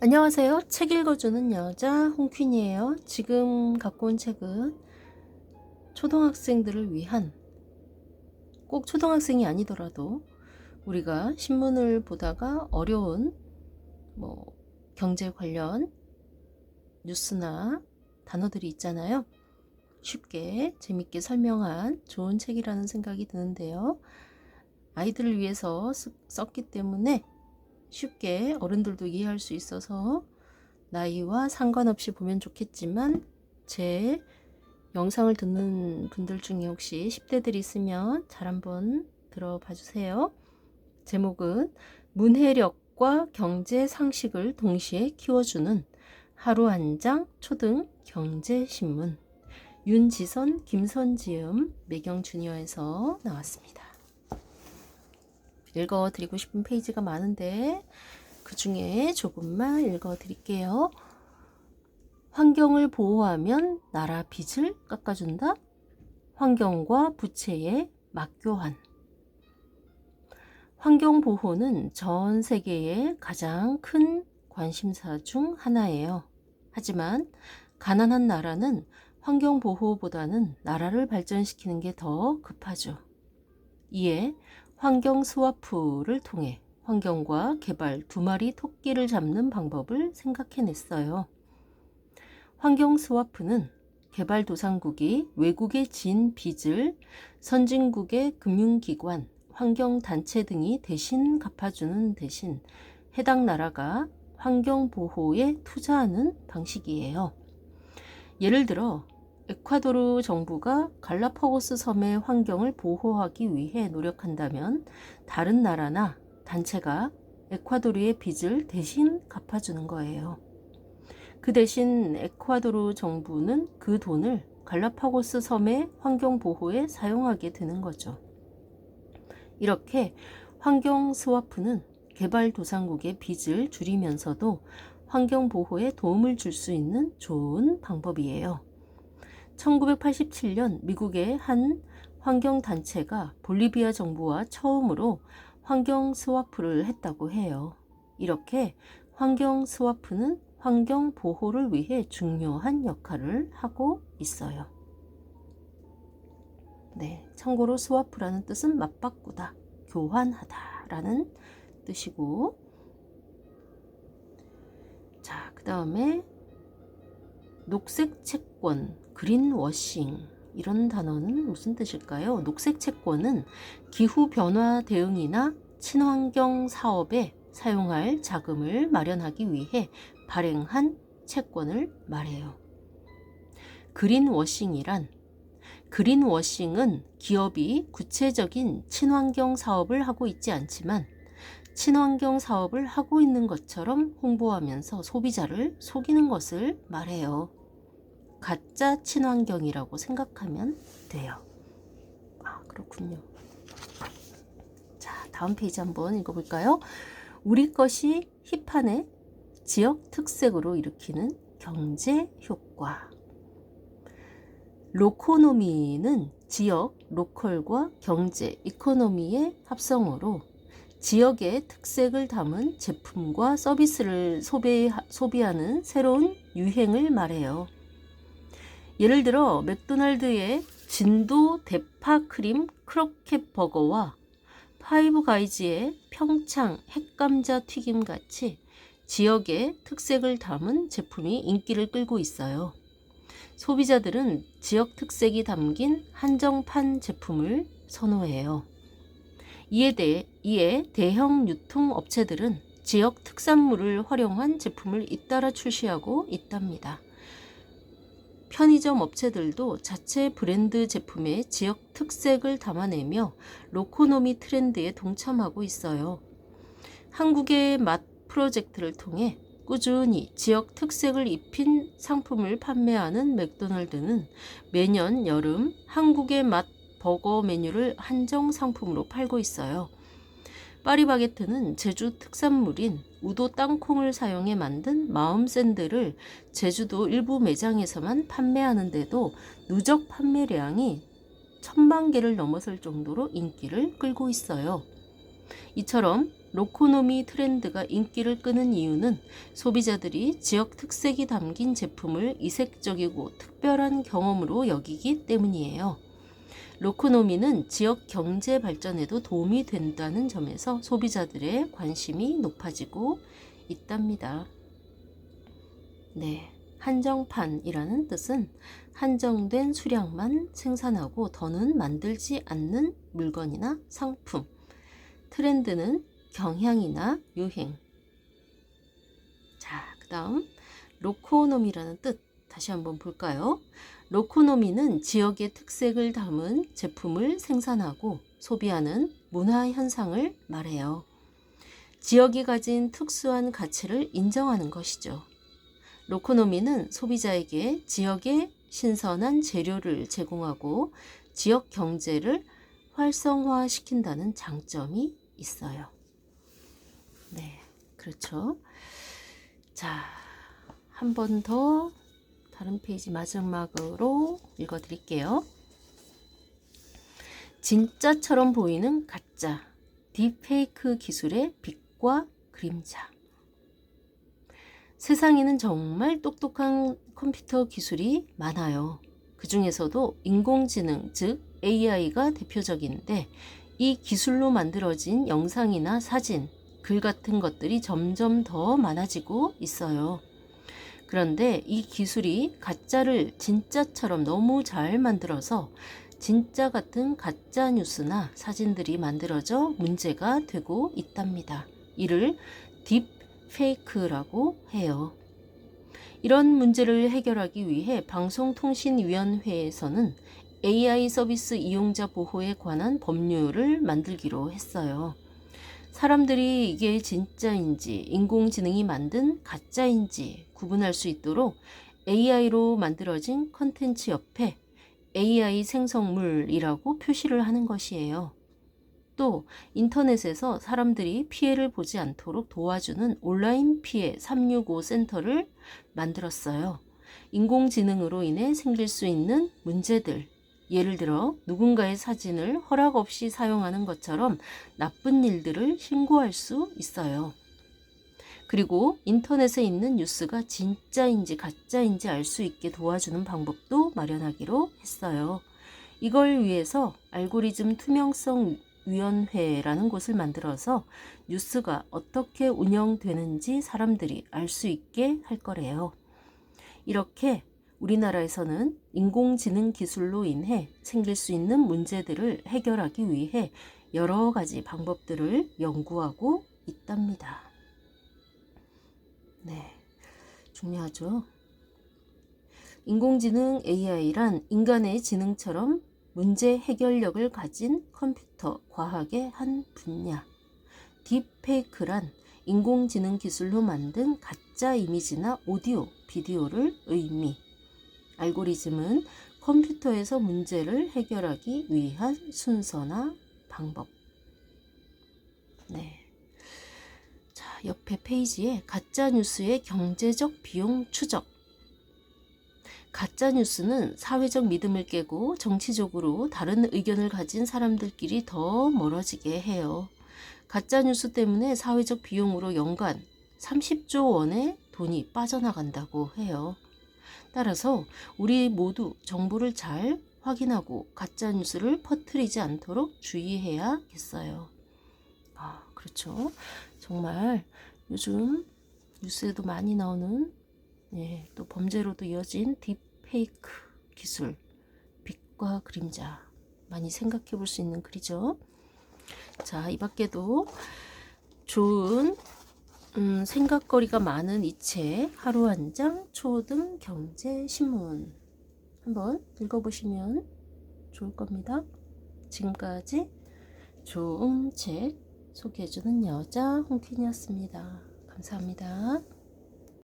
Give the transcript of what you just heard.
안녕하세요. 책 읽어주는 여자 홍퀸이에요. 지금 갖고 온 책은 초등학생들을 위한, 꼭 초등학생이 아니더라도 우리가 신문을 보다가 어려운 경제 관련 뉴스나 단어들이 있잖아요. 쉽게 재밌게 설명한 좋은 책이라는 생각이 드는데요. 아이들을 위해서 썼기 때문에 쉽게 어른들도 이해할 수 있어서 나이와 상관없이 보면 좋겠지만, 제 영상을 듣는 분들 중에 혹시 10대들이 있으면 잘 한번 들어봐 주세요. 제목은 문해력과 경제 상식을 동시에 키워주는 하루 한 장 초등 경제신문, 윤지선, 김선지음, 매경주니어에서 나왔습니다. 읽어드리고 싶은 페이지가 많은데 그 중에 조금만 읽어드릴게요. 환경을 보호하면 나라 빚을 깎아준다. 환경과 부채의 맞교환. 환경보호는 전 세계의 가장 큰 관심사 중 하나예요. 하지만 가난한 나라는 환경보호보다는 나라를 발전시키는 게 더 급하죠. 이에 환경 스와프를 통해 환경과 개발 두 마리 토끼를 잡는 방법을 생각해냈어요. 환경 스와프는 개발도상국이 외국에 진 빚을 선진국의 금융기관, 환경단체 등이 대신 갚아주는 대신 해당 나라가 환경보호에 투자하는 방식이에요. 예를 들어 에콰도르 정부가 갈라파고스 섬의 환경을 보호하기 위해 노력한다면 다른 나라나 단체가 에콰도르의 빚을 대신 갚아주는 거예요. 그 대신 에콰도르 정부는 그 돈을 갈라파고스 섬의 환경 보호에 사용하게 되는 거죠. 이렇게 환경 스와프는 개발도상국의 빚을 줄이면서도 환경 보호에 도움을 줄 수 있는 좋은 방법이에요. 1987년 미국의 한 환경단체가 볼리비아 정부와 처음으로 환경 스와프를 했다고 해요. 이렇게 환경 스와프는 환경 보호를 위해 중요한 역할을 하고 있어요. 네, 참고로 스와프라는 뜻은 맞바꾸다, 교환하다 라는 뜻이고, 자, 그 다음에 녹색 채권, 그린워싱, 이런 단어는 무슨 뜻일까요? 녹색 채권은 기후변화 대응이나 친환경 사업에 사용할 자금을 마련하기 위해 발행한 채권을 말해요. 그린워싱은 기업이 구체적인 친환경 사업을 하고 있지 않지만 친환경 사업을 하고 있는 것처럼 홍보하면서 소비자를 속이는 것을 말해요. 가짜 친환경이라고 생각하면 돼요. 그렇군요. 자, 다음 페이지 한번 읽어볼까요? 우리 것이 힙한의 지역 특색으로 일으키는 경제 효과. 로코노미는 지역, 로컬과 경제, 이코노미의 합성어로 지역의 특색을 담은 제품과 서비스를 소비하는 새로운 유행을 말해요. 예를 들어 맥도날드의 진도 대파 크림 크로켓 버거와 파이브 가이즈의 평창 핵감자 튀김 같이 지역의 특색을 담은 제품이 인기를 끌고 있어요. 소비자들은 지역 특색이 담긴 한정판 제품을 선호해요. 이에 대형 유통업체들은 지역 특산물을 활용한 제품을 잇따라 출시하고 있답니다. 편의점 업체들도 자체 브랜드 제품의 지역 특색을 담아내며 로코노미 트렌드에 동참하고 있어요. 한국의 맛 프로젝트를 통해 꾸준히 지역 특색을 입힌 상품을 판매하는 맥도날드는 매년 여름 한국의 맛 버거 메뉴를 한정 상품으로 팔고 있어요. 파리바게트는 제주 특산물인 우도 땅콩을 사용해 만든 마음 샌드를 제주도 일부 매장에서만 판매하는데도 누적 판매량이 1000만 개를 넘어설 정도로 인기를 끌고 있어요. 이처럼 로코노미 트렌드가 인기를 끄는 이유는 소비자들이 지역 특색이 담긴 제품을 이색적이고 특별한 경험으로 여기기 때문이에요. 로코노미는 지역 경제 발전에도 도움이 된다는 점에서 소비자들의 관심이 높아지고 있답니다. 네, 한정판이라는 뜻은 한정된 수량만 생산하고 더는 만들지 않는 물건이나 상품. 트렌드는 경향이나 유행. 자, 그 다음 로코노미라는 뜻 다시 한번 볼까요? 로코노미는 지역의 특색을 담은 제품을 생산하고 소비하는 문화 현상을 말해요. 지역이 가진 특수한 가치를 인정하는 것이죠. 로코노미는 소비자에게 지역의 신선한 재료를 제공하고 지역 경제를 활성화시킨다는 장점이 있어요. 네, 그렇죠. 자, 한 번 더 다른 페이지 마지막으로 읽어드릴게요. 진짜처럼 보이는 가짜, 딥페이크 기술의 빛과 그림자. 세상에는 정말 똑똑한 컴퓨터 기술이 많아요. 그 중에서도 인공지능, 즉 AI가 대표적인데 이 기술로 만들어진 영상이나 사진, 글 같은 것들이 점점 더 많아지고 있어요. 그런데 이 기술이 가짜를 진짜처럼 너무 잘 만들어서 진짜 같은 가짜 뉴스나 사진들이 만들어져 문제가 되고 있답니다. 이를 딥페이크라고 해요. 이런 문제를 해결하기 위해 방송통신위원회에서는 AI 서비스 이용자 보호에 관한 법률을 만들기로 했어요. 사람들이 이게 진짜인지 인공지능이 만든 가짜인지 구분할 수 있도록 AI로 만들어진 컨텐츠 옆에 AI 생성물이라고 표시를 하는 것이에요. 또 인터넷에서 사람들이 피해를 보지 않도록 도와주는 온라인 피해 365 센터를 만들었어요. 인공지능으로 인해 생길 수 있는 문제들, 예를 들어 누군가의 사진을 허락 없이 사용하는 것처럼 나쁜 일들을 신고할 수 있어요. 그리고 인터넷에 있는 뉴스가 진짜인지 가짜인지 알 수 있게 도와주는 방법도 마련하기로 했어요. 이걸 위해서 알고리즘 투명성 위원회라는 곳을 만들어서 뉴스가 어떻게 운영되는지 사람들이 알 수 있게 할 거래요. 이렇게 우리나라에서는 인공지능 기술로 인해 생길 수 있는 문제들을 해결하기 위해 여러 가지 방법들을 연구하고 있답니다. 네, 중요하죠. 인공지능 AI란 인간의 지능처럼 문제 해결력을 가진 컴퓨터 과학의 한 분야. 딥페이크란 인공지능 기술로 만든 가짜 이미지나 오디오, 비디오를 의미. 알고리즘은 컴퓨터에서 문제를 해결하기 위한 순서나 방법. 네. 자, 옆에 페이지에 가짜 뉴스의 경제적 비용 추적. 가짜 뉴스는 사회적 믿음을 깨고 정치적으로 다른 의견을 가진 사람들끼리 더 멀어지게 해요. 가짜 뉴스 때문에 사회적 비용으로 연간 30조 원의 돈이 빠져나간다고 해요. 따라서 우리 모두 정보를 잘 확인하고 가짜 뉴스를 퍼뜨리지 않도록 주의해야겠어요. 아, 그렇죠. 정말 요즘 뉴스에도 많이 나오는 또 범죄로도 이어진 딥페이크 기술, 빛과 그림자 많이 생각해 볼 수 있는 글이죠. 자, 이 밖에도 좋은 생각거리가 많은 이 책 하루 한 장 초등 경제 신문 한번 읽어보시면 좋을 겁니다. 지금까지 좋은 책 소개해주는 여자 홍퀸이었습니다. 감사합니다.